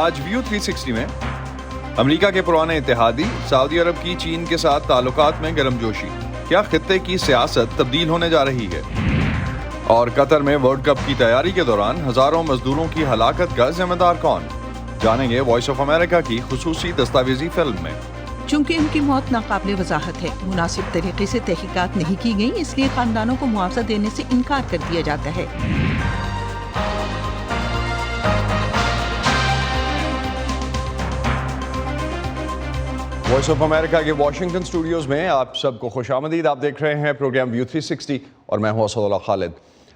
آج ویو 360 میں امریکہ کے پرانے اتحادی سعودی عرب کی چین کے ساتھ تعلقات میں گرم جوشی، کیا خطے کی سیاست تبدیل ہونے جا رہی ہے؟ اور قطر میں ورلڈ کپ کی تیاری کے دوران ہزاروں مزدوروں کی ہلاکت کا ذمہ دار کون؟ جانیں گے وائس آف امریکہ کی خصوصی دستاویزی فلم میں۔ چونکہ ان کی موت ناقابل وضاحت ہے، مناسب طریقے سے تحقیقات نہیں کی گئی، اس لیے خاندانوں کو معاوضہ دینے سے انکار کر دیا جاتا ہے۔ وائس آف امریکہ کے واشنگٹن اسٹوڈیوز میں آپ سب کو خوش آمدید۔ آپ دیکھ رہے ہیں پروگرام ویو 360 اور میں ہوں اسد اللہ خالد۔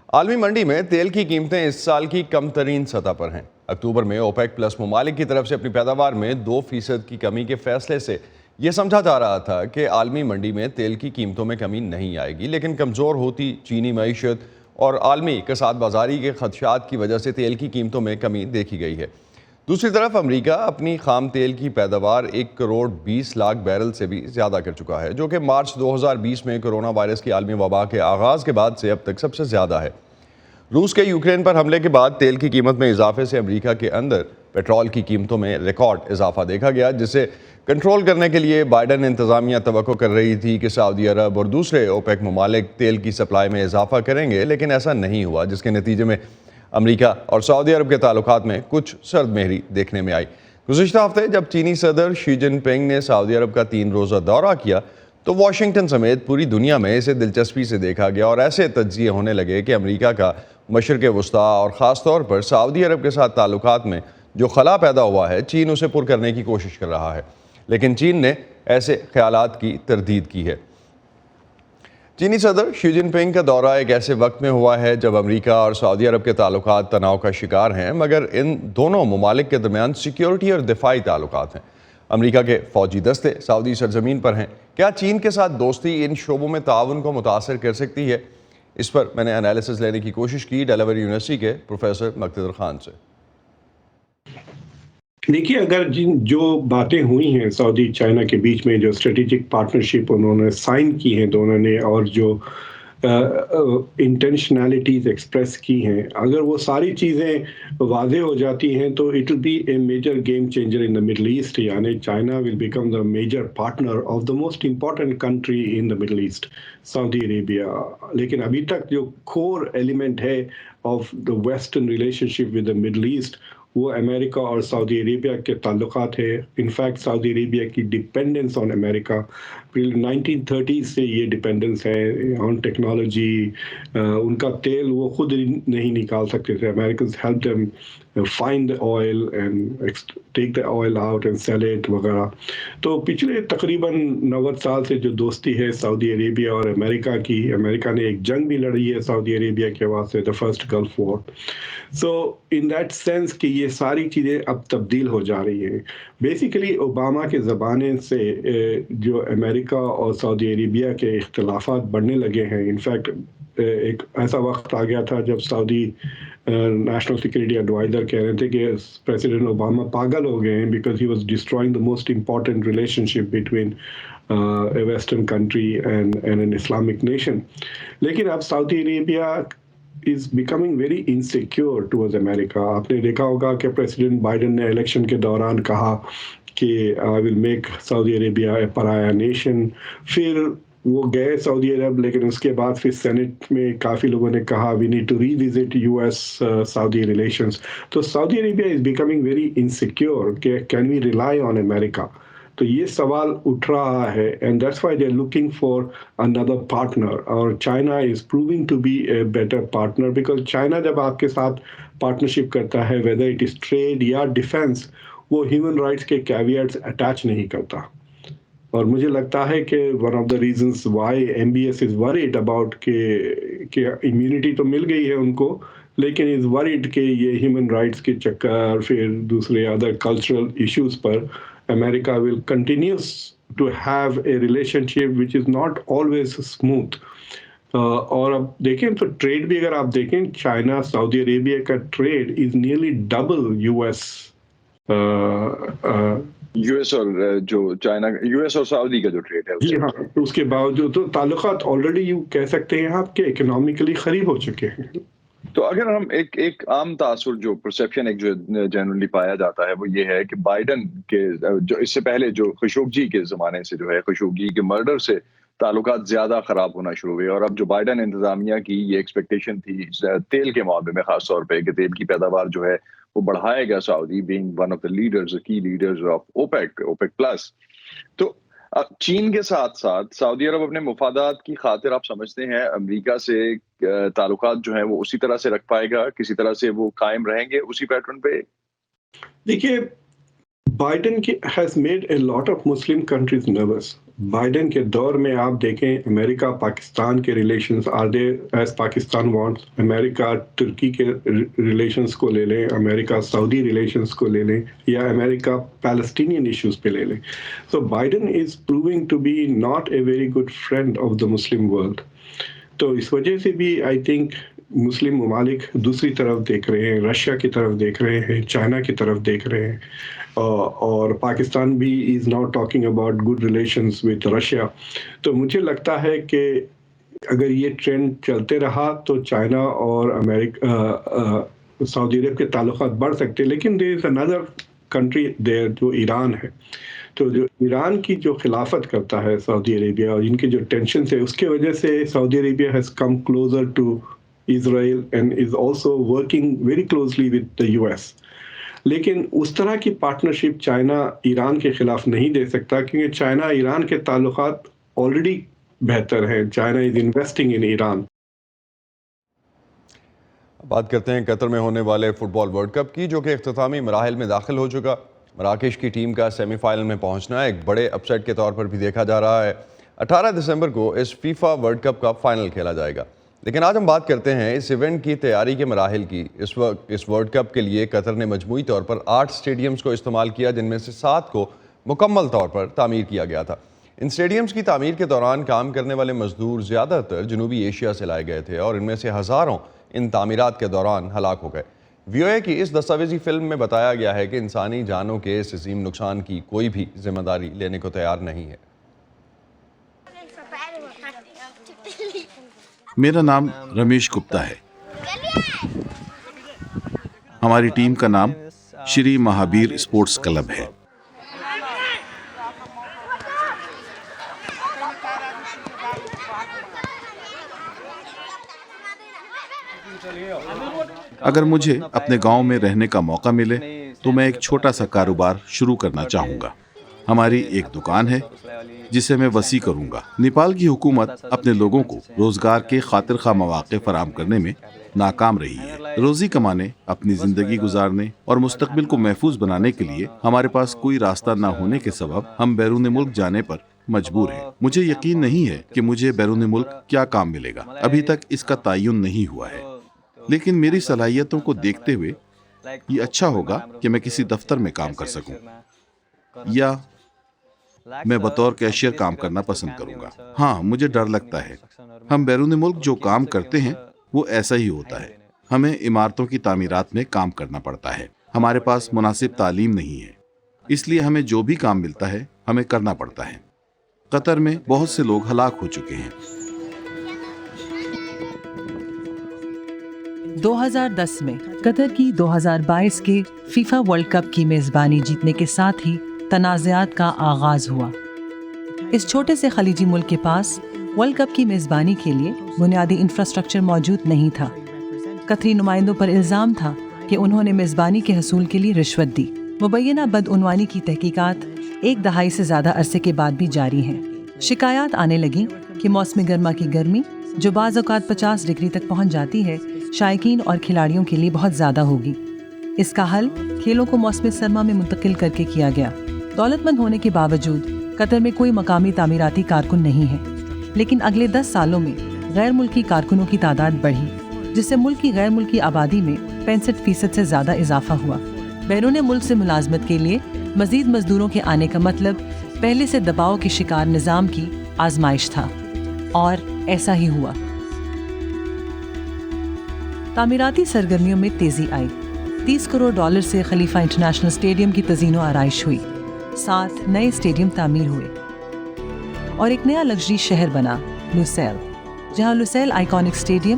عالمی منڈی میں تیل کی قیمتیں اس سال کی کم ترین سطح پر ہیں۔ اکتوبر میں اوپیک پلس ممالک کی طرف سے اپنی پیداوار میں 2% کی کمی کے فیصلے سے یہ سمجھا جا رہا تھا کہ عالمی منڈی میں تیل کی قیمتوں میں کمی نہیں آئے گی، لیکن کمزور ہوتی چینی معیشت اور عالمی اقتصاد بازاری کے خدشات کی وجہ سے تیل کی قیمتوں میں کمی دیکھی گئی ہے۔ دوسری طرف امریکہ اپنی خام تیل کی پیداوار 1 کروڑ 20 لاکھ بیرل سے بھی زیادہ کر چکا ہے، جو کہ مارچ 2020 میں کرونا وائرس کی عالمی وبا کے آغاز کے بعد سے اب تک سب سے زیادہ ہے۔ روس کے یوکرین پر حملے کے بعد تیل کی قیمت میں اضافے سے امریکہ کے اندر پیٹرول کی قیمتوں میں ریکارڈ اضافہ دیکھا گیا، جسے کنٹرول کرنے کے لیے بائیڈن انتظامیہ توقع کر رہی تھی کہ سعودی عرب اور دوسرے اوپیک ممالک تیل کی سپلائی میں اضافہ کریں گے، لیکن ایسا نہیں ہوا، جس کے نتیجے میں امریکہ اور سعودی عرب کے تعلقات میں کچھ سرد مہری دیکھنے میں آئی۔ گزشتہ ہفتے جب چینی صدر شی جن پنگ نے سعودی عرب کا 3 روزہ دورہ کیا تو واشنگٹن سمیت پوری دنیا میں اسے دلچسپی سے دیکھا گیا اور ایسے تجزیے ہونے لگے کہ امریکہ کا مشرق وسطیٰ اور خاص طور پر سعودی عرب کے ساتھ تعلقات میں جو خلا پیدا ہوا ہے، چین اسے پر کرنے کی کوشش کر رہا ہے، لیکن چین نے ایسے خیالات کی تردید کی ہے۔ چینی صدر شی جن پنگ کا دورہ ایک ایسے وقت میں ہوا ہے جب امریکہ اور سعودی عرب کے تعلقات تناؤ کا شکار ہیں، مگر ان دونوں ممالک کے درمیان سیکیورٹی اور دفاعی تعلقات ہیں۔ امریکہ کے فوجی دستے سعودی سرزمین پر ہیں۔ کیا چین کے ساتھ دوستی ان شعبوں میں تعاون کو متاثر کر سکتی ہے؟ اس پر میں نے انالیسس لینے کی کوشش کی ڈیلاویئر یونیورسٹی کے پروفیسر مقتدر خان سے۔ دیکھیے، اگر جو باتیں ہوئی ہیں سعودی چائنا کے بیچ میں، جو اسٹریٹجک پارٹنرشپ انہوں نے سائن کی ہیں دونوں نے، اور جو انٹینشنالٹیز ایکسپریس کی ہیں، اگر وہ ساری چیزیں واضح ہو جاتی ہیں تو it will be a major game changer in the Middle East, یعنی China will become the major partner of the most important country in the Middle East, Saudi Arabia. لیکن ابھی تک جو کور ایلیمنٹ ہے of the western relationship with the Middle East, وہ امریکہ اور سعودی Arabia کے تعلقات ہے۔ انفیکٹ سعودی عربیہ کی ڈپینڈنس آن امریکہ 1930 سے یہ ڈپینڈنس ہے آن ٹیکنالوجی۔ ان کا تیل وہ خود نہیں نکال سکتے تھے، Americans help them find the oil and take the oil out and sell it وغیرہ۔ تو پچھلے تقریباً 90 سال سے جو دوستی ہے سعودی عربیہ اور امریکہ کی، امریکہ نے ایک جنگ بھی لڑی ہے سعودی عربیہ کے واسطے، the first Gulf War. So in that sense کہ یہ ساری چیزیں اب تبدیل ہو جا رہی ہیں۔ بیسیکلی اوباما کے زمانے سے جو امریکہ اور سعودی عربیہ کے اختلافات بڑھنے لگے ہیں۔ انفیکٹ ایک ایسا وقت آ گیا تھا جب سعودی نیشنل سیکورٹی ایڈوائزر کہہ رہے تھے کہ پریزیڈنٹ اوباما پاگل ہو گئے ہیں because he was destroying the most important relation ship between a western country and an Islamic nation. لیکن اب سعودی Arabia is becoming very insecure towards America۔ آپ نے دیکھا ہوگا کہ پریزیڈنٹ بائیڈن نے الیکشن کے دوران کہا کہ I will make Saudi Arabia a pariah nation۔ پھر وہ گئے سعودی عرب، لیکن اس کے بعد پھر سینٹ میں کافی لوگوں نے کہا we need to revisit US Saudi relations۔ تو سعودی Arabia is becoming very insecure کہ can we rely on America؟ تو یہ سوال اٹھ رہا ہے and that's why they are looking for another partner, اور China is proving to be a better partner because China جب آپ کے ساتھ پارٹنرشپ کرتا ہے ویدر اٹ از ٹریڈ یا ڈیفینس، وہ ہیومن رائٹس کے کیویٹس اٹیچ نہیں کرتا۔ اور مجھے لگتا ہے کہ one of the reasons why M B S is worried about کہ امیونٹی تو مل گئی ہے ان کو، لیکن از ورڈ کہ یہ ہیومن رائٹس کے چکر پھر دوسرے other cultural issues per America will continue to have a relationship which is not always smooth۔ اور اب دیکھیں تو ٹریڈ بھی اگر آپ دیکھیں، چائنا سعودی عربیہ کا trait is nearly double U S اور جو چائنا US اور سعودی کا جو ٹریڈ ہے، جی ہاں، اس کے باوجود تو تعلقات آلریڈی یوں کہہ سکتے ہیں آپ کہ اکنامکلی قریب ہو چکے ہیں۔ تو اگر ہم ایک عام تاثر جو پرسیپشن ایک جو جنرلی پایا جاتا ہے وہ یہ ہے کہ بائیڈن کے جو اس سے پہلے جو خشوگی کے زمانے سے جو ہے خشوگی کے مرڈر سے تعلقات زیادہ خراب ہونا شروع ہوئے، اور اب جو بائیڈن انتظامیہ کی یہ ایکسپیکٹیشن تھی تیل کے معاملے میں خاص طور پہ کہ تیل کی پیداوار جو ہے وہ بڑھائے گا Saudi, being one of the leaders کی لیڈرز آف اوپیک پلس. تو چین کے ساتھ ساتھ سعودی عرب اپنے مفادات کی خاطر آپ سمجھتے ہیں امریکہ سے تعلقات جو ہیں وہ اسی طرح سے رکھ پائے گا، کسی طرح سے وہ قائم رہیں گے اسی پیٹرن پہ؟ دیکھیے Biden has made a lot of Muslim countries nervous. Biden کے دور میں آپ دیکھیں امریکہ پاکستان کے relations are they as Pakistan wants, امریکہ ترکی کے ریلیشنز کو لے لیں، امریکہ سعودی ریلیشنز کو لے لیں، یا امریکہ پیلسٹینین ایشوز پہ لے لیں. So Biden is proving to be not a very good friend of the Muslim world. تو اس وجہ سے بھی آئی تھنک مسلم ممالک دوسری طرف دیکھ رہے ہیں، رشیا کی طرف دیکھ رہے ہیں، چائنا کی طرف دیکھ رہے ہیں، اور پاکستان بھی is now talking about good relations with Russia. تو مجھے لگتا ہے کہ اگر یہ ٹرینڈ چلتے رہا تو چائنا اور امریکہ سعودی عرب کے تعلقات بڑھ سکتے. لیکن دیر از اندر کنٹری دیر جو ایران ہے، تو جو ایران کی جو خلافت کرتا ہے سعودی عربیہ اور ان کے جو ٹینشنز ہے اس کی وجہ سے Saudi Arabia has come closer to Israel and is also working very closely with the US. لیکن اس طرح کی پارٹنرشپ چائنا ایران کے خلاف نہیں دے سکتا، کیونکہ چائنا ایران کے تعلقات آلریڈی بہتر ہیں. China is investing in Iran. بات کرتے ہیں قطر میں ہونے والے فٹ بال ورلڈ کپ کی، جو کہ اختتامی مراحل میں داخل ہو چکا. مراکش کی ٹیم کا سیمی فائنل میں پہنچنا ایک بڑے اپ سیٹ کے طور پر بھی دیکھا جا رہا ہے. 18 دسمبر کو اس فیفا ورلڈ کپ کا فائنل کھیلا جائے گا. لیکن آج ہم بات کرتے ہیں اس ایونٹ کی تیاری کے مراحل کی. اس ورلڈ کپ کے لیے قطر نے مجموعی طور پر 8 اسٹیڈیمز کو استعمال کیا، جن میں سے 7 کو مکمل طور پر تعمیر کیا گیا تھا. ان اسٹیڈیمز کی تعمیر کے دوران کام کرنے والے مزدور زیادہ تر جنوبی ایشیا سے لائے گئے تھے، اور ان میں سے ہزاروں ان تعمیرات کے دوران ہلاک ہو گئے. وی او اے کی اس دستاویزی فلم میں بتایا گیا ہے کہ انسانی جانوں کے اس عظیم نقصان کی کوئی بھی ذمہ داری لینے کو تیار نہیں ہے. میرا نام رمیش گپتا ہے. ہماری ٹیم کا نام شری مہابیر اسپورٹس کلب ہے. اگر مجھے اپنے گاؤں میں رہنے کا موقع ملے تو میں ایک چھوٹا سا کاروبار شروع کرنا چاہوں گا. ہماری ایک دکان ہے جسے میں وسیع کروں گا. نیپال کی حکومت اپنے لوگوں کو روزگار کے خاطر خواہ مواقع فراہم کرنے میں ناکام رہی ہے. روزی کمانے، اپنی زندگی گزارنے اور مستقبل کو محفوظ بنانے کے لیے ہمارے پاس کوئی راستہ نہ ہونے کے سبب ہم بیرون ملک جانے پر مجبور ہیں. مجھے یقین نہیں ہے کہ مجھے بیرون ملک کیا کام ملے گا. ابھی تک اس کا تعین نہیں ہوا ہے، لیکن میری صلاحیتوں کو دیکھتے ہوئے یہ اچھا ہوگا کہ میں کسی دفتر میں کام کر سکوں، یا میں بطور کیشیئر کام کرنا پسند کروں گا. ہاں، مجھے ڈر لگتا ہے. ہم بیرون ملک جو کام کرتے ہیں وہ ایسا ہی ہوتا ہے. ہمیں عمارتوں کی تعمیرات میں کام کرنا پڑتا ہے. ہمارے پاس مناسب تعلیم نہیں ہے، اس لیے ہمیں جو بھی کام ملتا ہے ہمیں کرنا پڑتا ہے. قطر میں بہت سے لوگ ہلاک ہو چکے ہیں. 2010 میں قطر کی 2022 کے فیفا ورلڈ کپ کی میزبانی جیتنے کے ساتھ ہی تنازعات کا آغاز ہوا. اس چھوٹے سے خلیجی ملک کے پاس ورلڈ کپ کی میزبانی کے لیے بنیادی انفراسٹرکچر موجود نہیں تھا. قطری نمائندوں پر الزام تھا کہ انہوں نے میزبانی کے حصول کے لیے رشوت دی. مبینہ بدعنوانی کی تحقیقات 1 دہائی سے زیادہ عرصے کے بعد بھی جاری ہیں. شکایات آنے لگیں کہ موسم گرما کی گرمی، جو بعض اوقات 50 ڈگری تک پہنچ جاتی ہے، شائقین اور کھلاڑیوں کے لیے بہت زیادہ ہوگی. اس کا حل کھیلوں کو موسم سرما میں منتقل کر کے کیا گیا. دولت مند ہونے کے باوجود قطر میں کوئی مقامی تعمیراتی کارکن نہیں ہے، لیکن اگلے 10 سالوں میں غیر ملکی کارکنوں کی تعداد بڑھی، جس سے ملک کی غیر ملکی آبادی میں 65% سے زیادہ اضافہ ہوا. بیرون ملک سے ملازمت کے لیے مزید مزدوروں کے آنے کا مطلب پہلے سے دباؤ کے شکار نظام کی آزمائش تھا، اور ایسا ہی ہوا. تعمیراتی سرگرمیوں میں تیزی آئی. $30 کروڑ سے خلیفہ انٹرنیشنل اسٹیڈیم کی تزئین و آرائش ہوئی. 7 نئے اسٹیڈیم تعمیر ہوئے اور ایک نیا لگژری شہر بنا، لوسیل، جہاں لوسیل آئیکونک اسٹیڈیم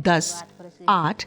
10, 8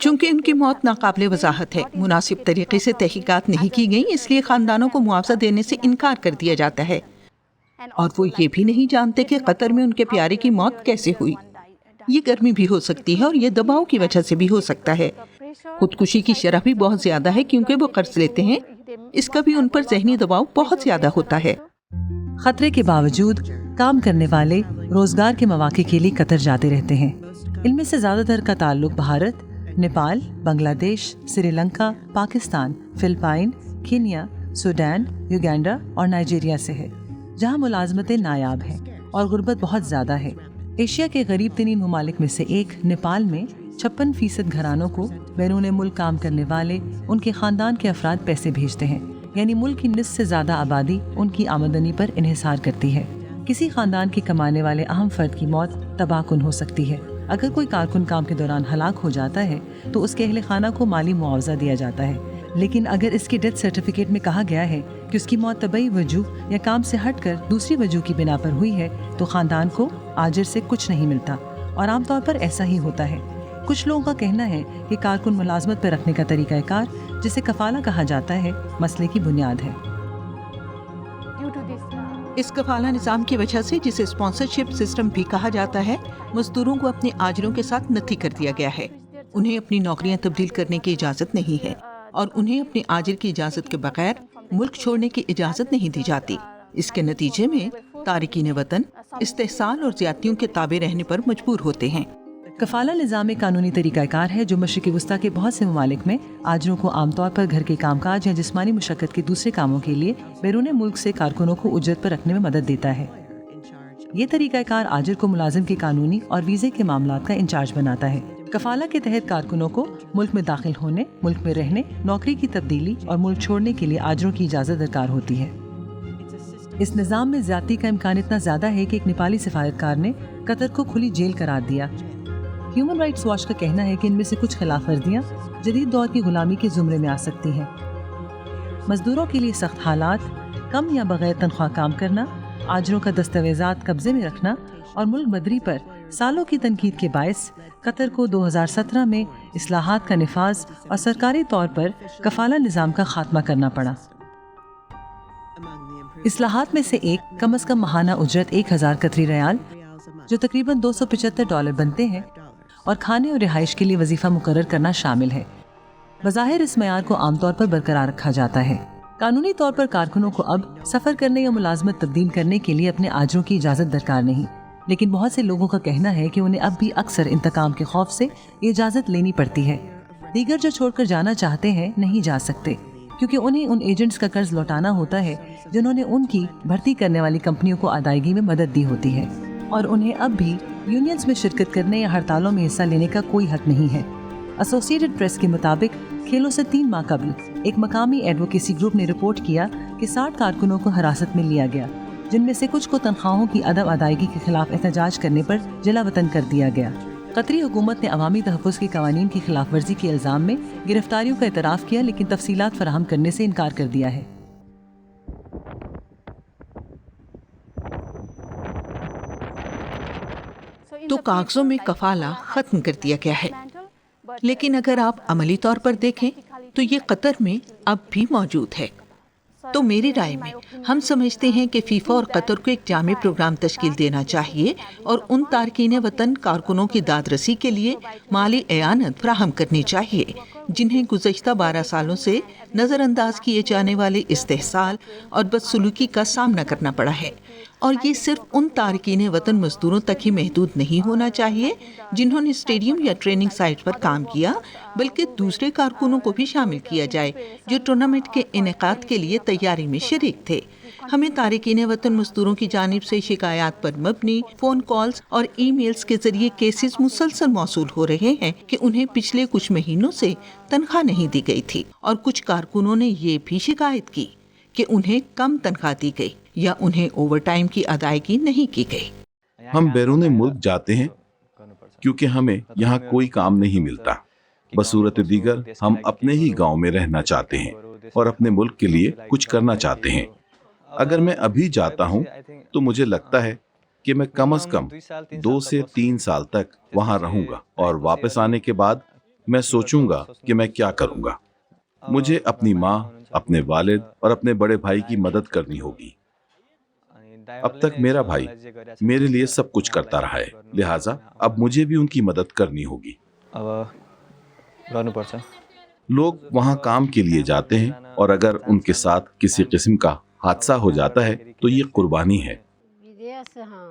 چونکہ ان کی موت ناقابل وضاحت ہے، مناسب طریقے سے تحقیقات نہیں کی گئی، اس لیے خاندانوں کو معاوضہ دینے سے انکار کر دیا جاتا ہے، اور وہ یہ بھی نہیں جانتے کہ قطر میں ان کے پیارے کی موت کیسے ہوئی۔ یہ گرمی بھی ہو سکتی ہے اور یہ دباؤ کی وجہ سے بھی ہو سکتا ہے۔ خودکشی کی شرح بھی بہت زیادہ ہے کیونکہ وہ قرض لیتے ہیں، اس کا بھی ان پر ذہنی دباؤ بہت زیادہ ہوتا ہے۔ خطرے کے باوجود کام کرنے والے روزگار کے مواقع کے لیے قطر جاتے رہتے ہیں۔ ان میں سے زیادہ تر کا تعلق Bharat, Nepal, Bangladesh, Sri Lanka, Pakistan, Philippines, Kenya, Sudan, Uganda اور نائجیریا سے ہے، جہاں ملازمتیں نایاب ہیں اور غربت بہت زیادہ ہے۔ ایشیا کے غریب ترین ممالک میں سے ایک نیپال میں 56% گھرانوں کو بیرون ملک کام کرنے والے ان کے خاندان کے افراد پیسے بھیجتے ہیں، یعنی ملک کی نصف سے زیادہ آبادی ان کی آمدنی پر انحصار کرتی ہے۔ کسی خاندان کے کمانے والے اہم فرد کی موت تباہ کن ہو سکتی ہے۔ اگر کوئی کارکن کام کے دوران ہلاک ہو جاتا ہے تو اس کے اہل خانہ کو مالی معاوضہ دیا جاتا ہے، لیکن اگر اس کی ڈیتھ سرٹیفکیٹ میں کہا گیا ہے کہ اس کی موت طبعی وجوہ یا کام سے ہٹ کر دوسری وجوہ کی بنا پر ہوئی ہے تو خاندان کو آجر سے کچھ نہیں ملتا، اور عام طور پر ایسا ہی ہوتا ہے۔ کچھ لوگوں کا کہنا ہے کہ کارکن ملازمت پر رکھنے کا طریقہ کار، جسے کفالہ کہا جاتا ہے، مسئلے کی بنیاد ہے۔ اس کفالہ نظام کی وجہ سے، جسے اسپانسرشپ سسٹم بھی کہا جاتا ہے، مزدوروں کو اپنے آجروں کے ساتھ نتھی کر دیا گیا ہے۔ انہیں اپنی نوکریاں تبدیل کرنے کی اجازت نہیں ہے، اور انہیں اپنے آجر کی اجازت کے بغیر ملک چھوڑنے کی اجازت نہیں دی جاتی۔ اس کے نتیجے میں تارکین وطن استحصال اور زیادتیوں کے تابع رہنے پر مجبور ہوتے ہیں۔ کفالہ نظام ایک قانونی طریقہ کار ہے جو مشرق وسطیٰ کے بہت سے ممالک میں آجروں کو عام طور پر گھر کے کام کاج یا جسمانی مشقت کے دوسرے کاموں کے لیے بیرون ملک سے کارکنوں کو اجرت پر رکھنے میں مدد دیتا ہے۔ یہ طریقہ کار آجر کو ملازم کے قانونی اور ویزے کے معاملات کا انچارج بناتا ہے۔ کفالہ کے تحت کارکنوں کو ملک میں داخل ہونے، ملک میں رہنے، نوکری کی تبدیلی اور ملک چھوڑنے کے لیے آجروں کی اجازت درکار ہوتی ہے۔ اس نظام میں زیادتی کا امکان اتنا زیادہ ہے کہ ایک نیپالی سفارتکار نے قطر کو کھلی جیل قرار دیا۔ ہیومن رائٹس واچ کا کہنا ہے کہ ان میں سے کچھ خلاف ورزیاں جدید دور کی غلامی کے زمرے میں آ سکتی ہیں۔ مزدوروں کے لیے سخت حالات، کم یا بغیر تنخواہ کام کرنا، آجروں کا دستاویزات قبضے میں رکھنا اور ملک بدری پر سالوں کی تنقید کے باعث قطر کو 2017 میں اصلاحات کا نفاذ اور سرکاری طور پر کفالہ نظام کا خاتمہ کرنا پڑا۔ اصلاحات میں سے ایک کم از کم ماہانہ اجرت 1000 قطری ریال، جو تقریباً $275 بنتے ہیں، اور کھانے اور رہائش کے لیے وظیفہ مقرر کرنا شامل ہے۔ بظاہر اس معیار کو عام طور پر برقرار رکھا جاتا ہے۔ قانونی طور پر کارکنوں کو اب سفر کرنے یا ملازمت تبدیل کرنے کے لیے اپنے آجروں کی اجازت درکار نہیں، لیکن بہت سے لوگوں کا کہنا ہے کہ انہیں اب بھی اکثر انتقام کے خوف سے یہ اجازت لینی پڑتی ہے۔ دیگر جو چھوڑ کر جانا چاہتے ہیں نہیں جا سکتے، کیونکہ انہیں ان ایجنٹس کا قرض لوٹانا ہوتا ہے جنہوں نے ان کی بھرتی کرنے والی کمپنیوں کو ادائیگی میں مدد دی ہوتی ہے، اور انہیں اب بھی یونینز میں شرکت کرنے یا ہڑتالوں میں حصہ لینے کا کوئی حق نہیں ہے۔ ایسوسی ایٹڈ پریس کے مطابق کھیلوں سے 3 ماہ قبل ایک مقامی ایڈوکیسی گروپ نے رپورٹ کیا کہ 60 کارکنوں کو حراست میں لیا گیا، جن میں سے کچھ کو تنخواہوں کی عدم ادائیگی کے خلاف احتجاج کرنے پر جلا وطن کر دیا گیا۔ قطری حکومت نے عوامی تحفظ کے قوانین کی خلاف ورزی کے الزام میں گرفتاریوں کا اعتراف کیا، لیکن تفصیلات فراہم کرنے سے انکار کر دیا ہے۔ تو کاغذوں میں کفالہ ختم کر دیا گیا ہے، لیکن اگر آپ عملی طور پر دیکھیں تو یہ قطر میں اب بھی موجود ہے۔ تو میری رائے میں ہم سمجھتے ہیں کہ فیفا اور قطر کو ایک جامع پروگرام تشکیل دینا چاہیے اور ان تارکین وطن کارکنوں کی داد رسی کے لیے مالی اعانت فراہم کرنی چاہیے جنہیں گزشتہ 12 سالوں سے نظر انداز کیے جانے والے استحصال اور بدسلوکی کا سامنا کرنا پڑا ہے، اور یہ صرف ان تارکین وطن مزدوروں تک ہی محدود نہیں ہونا چاہیے جنہوں نے اسٹیڈیم یا ٹریننگ سائٹ پر کام کیا، بلکہ دوسرے کارکنوں کو بھی شامل کیا جائے جو ٹورنامنٹ کے انعقاد کے لیے تیاری میں شریک تھے۔ ہمیں تارکین وطن مزدوروں کی جانب سے شکایات پر مبنی فون کالز اور ای میلز کے ذریعے کیسز مسلسل موصول ہو رہے ہیں کہ انہیں پچھلے کچھ مہینوں سے تنخواہ نہیں دی گئی تھی، اور کچھ کارکنوں نے یہ بھی شکایت کی کہ انہیں کم تنخواہ دی گئی یا انہیں اوور ٹائم کی ادائیگی نہیں کی گئی۔ ہم بیرون ملک جاتے ہیں کیونکہ ہمیں یہاں کوئی کام نہیں ملتا۔ بصورت دیگر ہم اپنے ہی گاؤں میں رہنا چاہتے ہیں اور اپنے ملک کے لیے کچھ کرنا چاہتے ہیں۔ اگر میں ابھی جاتا ہوں تو مجھے لگتا ہے کہ میں کم از کم 2 سے 3 سال تک وہاں رہوں گا، اور واپس آنے کے بعد میں سوچوں گا کہ میں کیا کروں گا. مجھے اپنی ماں، اپنے والد اور اپنے بڑے بھائی کی مدد کرنی ہوگی. اب تک میرا بھائی میرے لیے سب کچھ کرتا رہا ہے، لہٰذا اب مجھے بھی ان کی مدد کرنی ہوگی. لوگ وہاں کام کے لیے جاتے ہیں اور اگر ان کے ساتھ کسی قسم کا حادثہ ہو جاتا ہے تو یہ قربانی ہے.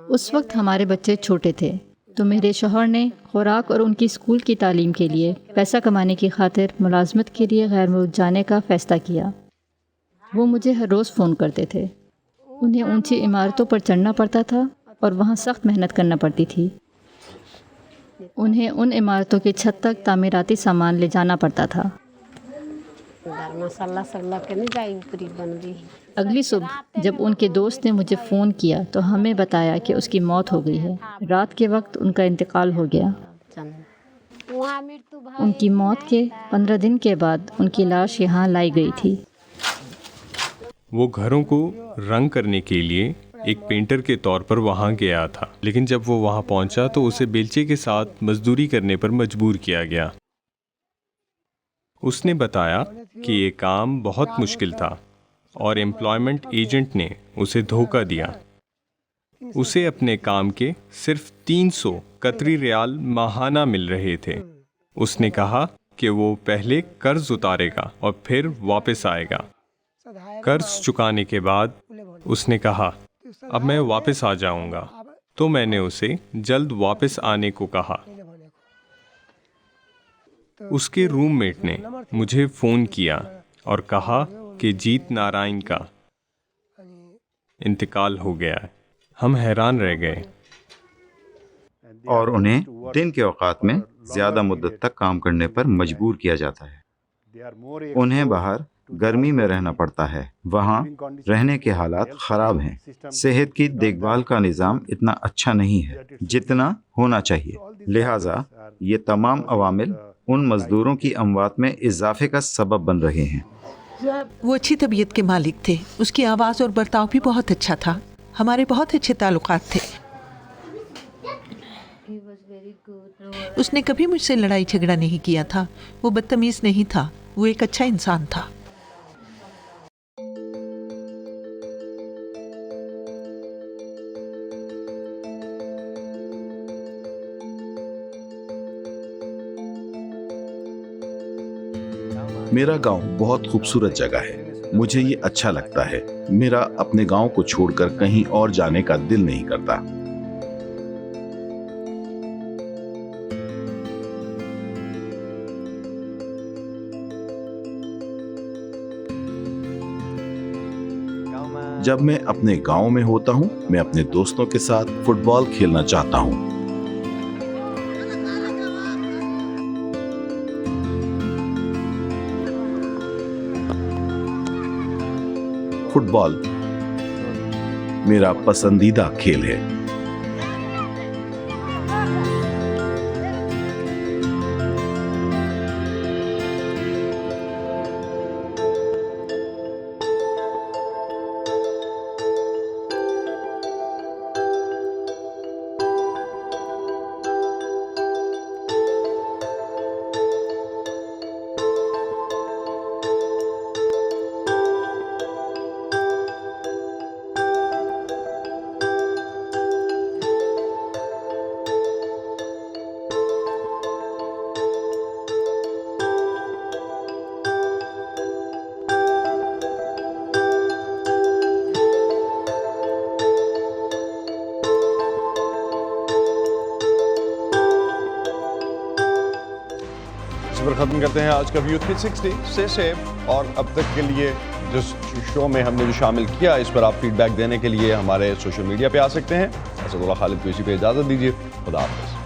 اس وقت ہمارے بچے چھوٹے تھے تو میرے شوہر نے خوراک اور ان کی اسکول کی تعلیم کے لیے پیسہ کمانے کی خاطر ملازمت کے لیے غیر ملک جانے کا فیصلہ کیا. وہ مجھے ہر روز فون کرتے تھے. انہیں اونچی عمارتوں پر چڑھنا پڑتا تھا اور وہاں سخت محنت کرنا پڑتی تھی. انہیں ان عمارتوں کی چھت تک تعمیراتی سامان لے جانا پڑتا تھا. اگلی صبح جب ان کے دوست نے مجھے فون کیا تو ہمیں بتایا کہ اس کی موت ہو گئی ہے. رات کے وقت ان کا انتقال ہو گیا. ان کی موت کے 15 دن کے بعد ان کی لاش یہاں لائی گئی تھی. وہ گھروں کو رنگ کرنے کے لیے ایک پینٹر کے طور پر وہاں گیا تھا، لیکن جب وہ وہاں پہنچا تو اسے بیلچے کے ساتھ مزدوری کرنے پر مجبور کیا گیا. اس نے بتایا کہ یہ کام بہت مشکل تھا اور ایمپلائمنٹ ایجنٹ نے اسے دھوکہ دیا. اسے اپنے کام کے صرف 300 قطری ریال ماہانہ مل رہے تھے. اس نے کہا کہ وہ پہلے قرض اتارے گا اور پھر واپس آئے گا. قرض چکانے کے بعد اس نے کہا اب میں واپس آ جاؤں گا، تو میں نے اسے جلد واپس آنے کو کہا. اس کے روم میٹ نے مجھے فون کیا اور کہا کہ جیت نارائن کا انتقال ہو گیا. ہم حیران رہ گئے. اور انہیں دن کے اوقات میں زیادہ مدت تک کام کرنے پر مجبور کیا جاتا ہے. انہیں باہر گرمی میں رہنا پڑتا ہے. وہاں رہنے کے حالات خراب ہیں. صحت کی دیکھ بھال کا نظام اتنا اچھا نہیں ہے جتنا ہونا چاہیے. لہٰذا یہ تمام عوامل ان مزدوروں کی اموات میں اضافے کا سبب بن رہے ہیں. وہ اچھی طبیعت کے مالک تھے. اس کی آواز اور برتاؤ بھی بہت اچھا تھا. ہمارے بہت اچھے تعلقات تھے. اس نے کبھی مجھ سے لڑائی جھگڑا نہیں کیا تھا. وہ بدتمیز نہیں تھا. وہ ایک اچھا انسان تھا. میرا گاؤں بہت خوبصورت جگہ ہے. مجھے یہ اچھا لگتا ہے. میرا اپنے گاؤں کو چھوڑ کر کہیں اور جانے کا دل نہیں کرتا. جب میں اپنے گاؤں میں ہوتا ہوں میں اپنے دوستوں کے ساتھ فٹ بال کھیلنا چاہتا ہوں. فٹ بال میرا پسندیدہ کھیل ہے. ختم کرتے ہیں آج کا ویو 360 سے اور اب تک کے لیے جس شو میں ہم نے جو شامل کیا اس پر آپ فیڈ بیک دینے کے لیے ہمارے سوشل میڈیا پہ آ سکتے ہیں. اسد اللہ خالد کو اسی پہ اجازت دیجیے. خدا حافظ.